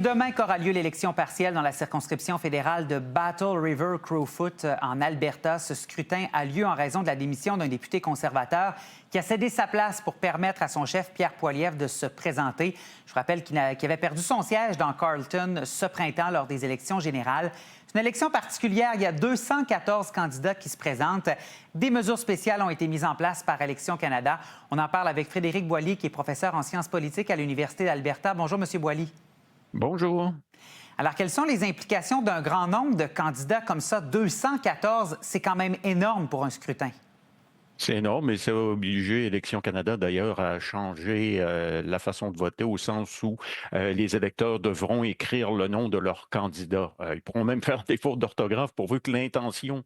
Demain qu'aura lieu l'élection partielle dans la circonscription fédérale de Battle River Crowfoot en Alberta. Ce scrutin a lieu en raison de la démission d'un député conservateur qui a cédé sa place pour permettre à son chef, Pierre Poilievre, de se présenter. Je vous rappelle qu'il avait perdu son siège dans Carleton ce printemps lors des élections générales. C'est une élection particulière. Il y a 214 candidats qui se présentent. Des mesures spéciales ont été mises en place par Élections Canada. On en parle avec Frédéric Boily, qui est professeur en sciences politiques à l'Université d'Alberta. Bonjour, M. Boily. Bonjour. Alors, quelles sont les implications d'un grand nombre de candidats comme ça? 214, c'est quand même énorme pour un scrutin. C'est énorme et ça a obligé Élections Canada d'ailleurs à changer la façon de voter au sens où les électeurs devront écrire le nom de leur candidat. Ils pourront même faire des fautes d'orthographe pourvu que l'intention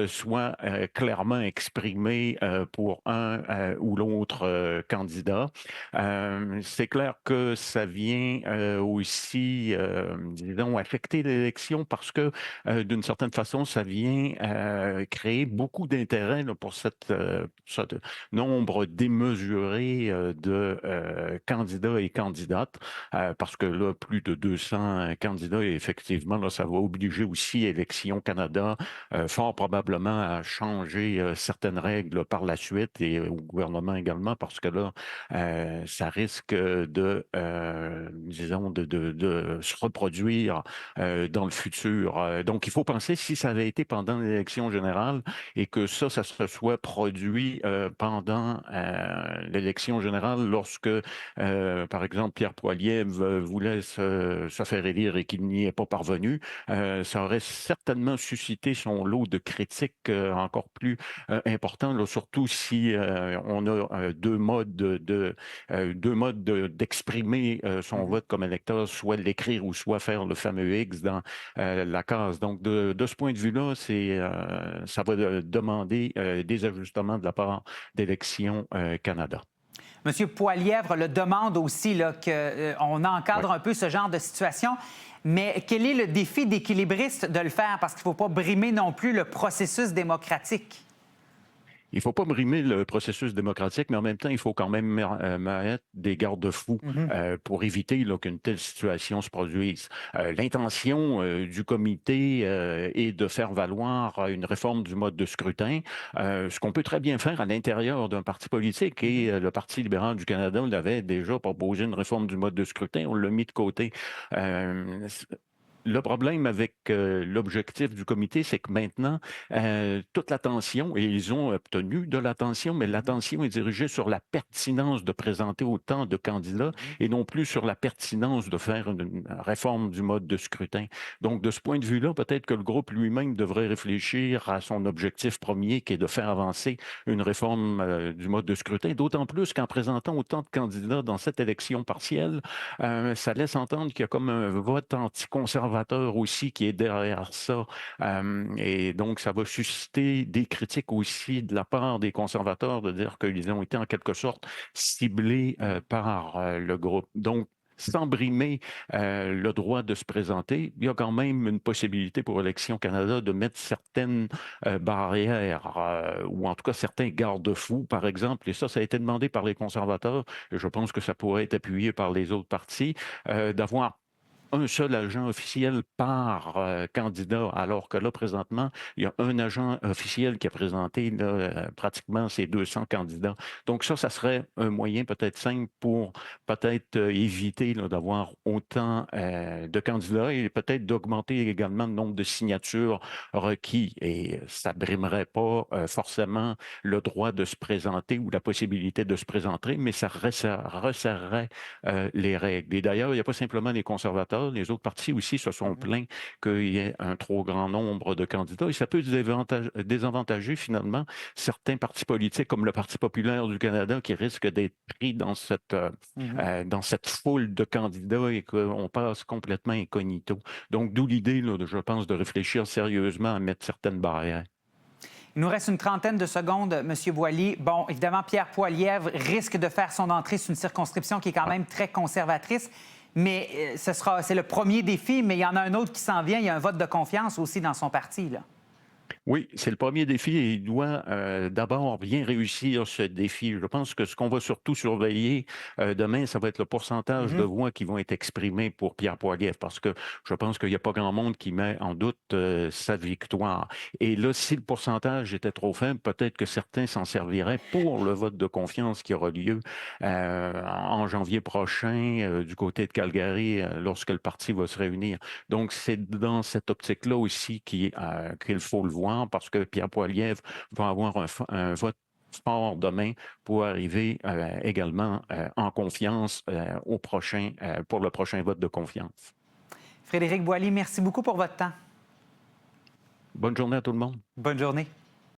soit clairement exprimée pour un ou l'autre candidat. C'est clair que ça vient aussi, disons, affecter l'élection parce que d'une certaine façon, ça vient créer beaucoup d'intérêt pour ce nombre démesuré de candidats et candidates, parce que là, plus de 200 candidats, et effectivement, là, ça va obliger aussi Élections Canada, fort probablement, à changer certaines règles par la suite et au gouvernement également, parce que là, ça risque de, disons, de se reproduire dans le futur. Donc, il faut penser, si ça avait été pendant l'élection générale et que ça se soit produit pendant l'élection générale lorsque, par exemple, Pierre Poilievre voulait se faire élire et qu'il n'y est pas parvenu, ça aurait certainement suscité son lot de critiques encore plus importants, là, surtout si on a deux modes d'exprimer son vote comme électeur, soit l'écrire ou soit faire le fameux X dans la case. Donc, de ce point de vue-là, ça va demander des ajustements de la part d'Élections Canada. M. Poilievre le demande aussi, qu'on encadre un peu ce genre de situation. Mais quel est le défi d'équilibriste de le faire? Parce qu'il ne faut pas brimer non plus le processus démocratique. Il ne faut pas brimer le processus démocratique, mais en même temps, il faut quand même mettre des garde-fous pour éviter qu'une telle situation se produise. L'intention du comité est de faire valoir une réforme du mode de scrutin, ce qu'on peut très bien faire à l'intérieur d'un parti politique. Et le Parti libéral du Canada l'avait déjà proposé une réforme du mode de scrutin, on l'a mis de côté. Le problème avec l'objectif du comité, c'est que maintenant, toute l'attention, et ils ont obtenu de l'attention, mais l'attention est dirigée sur la pertinence de présenter autant de candidats et non plus sur la pertinence de faire une réforme du mode de scrutin. Donc, de ce point de vue-là, peut-être que le groupe lui-même devrait réfléchir à son objectif premier, qui est de faire avancer une réforme du mode de scrutin, d'autant plus qu'en présentant autant de candidats dans cette élection partielle, ça laisse entendre qu'il y a comme un vote anticonservateur aussi qui est derrière ça. Et donc, ça va susciter des critiques aussi de la part des conservateurs de dire qu'ils ont été en quelque sorte ciblés par le groupe. Donc, sans brimer le droit de se présenter, il y a quand même une possibilité pour Élections Canada de mettre certaines barrières ou en tout cas certains garde-fous, par exemple, et ça a été demandé par les conservateurs, et je pense que ça pourrait être appuyé par les autres partis, d'avoir un seul agent officiel par candidat, alors que là, présentement, il y a un agent officiel qui a présenté pratiquement ses 200 candidats. Donc ça serait un moyen peut-être simple pour peut-être éviter d'avoir autant de candidats et peut-être d'augmenter également le nombre de signatures requis. Et ça ne brimerait pas forcément le droit de se présenter ou la possibilité de se présenter, mais ça resserrerait les règles. Et d'ailleurs, il n'y a pas simplement les conservateurs, les autres partis aussi se sont plaints qu'il y ait un trop grand nombre de candidats. Et ça peut désavantager finalement certains partis politiques comme le Parti populaire du Canada qui risque d'être pris dans cette foule de candidats et qu'on passe complètement incognito. Donc, d'où l'idée, je pense, de réfléchir sérieusement à mettre certaines barrières. Il nous reste une trentaine de secondes, M. Boily. Bon, évidemment, Pierre Poilievre risque de faire son entrée sur une circonscription qui est quand même très conservatrice. Mais c'est le premier défi, mais il y en a un autre qui s'en vient. Il y a un vote de confiance aussi dans son parti, là. Oui, c'est le premier défi et il doit d'abord bien réussir ce défi. Je pense que ce qu'on va surtout surveiller demain, ça va être le pourcentage de Mhm. voix qui vont être exprimées pour Pierre Poilievre, parce que je pense qu'il n'y a pas grand monde qui met en doute sa victoire. Et là, si le pourcentage était trop faible, peut-être que certains s'en serviraient pour le vote de confiance qui aura lieu en janvier prochain du côté de Calgary, lorsque le parti va se réunir. Donc, c'est dans cette optique-là aussi qu'il faut le voir, parce que Pierre Poilievre va avoir un vote fort demain pour arriver également en confiance pour le prochain vote de confiance. Frédéric Boily, merci beaucoup pour votre temps. Bonne journée à tout le monde. Bonne journée.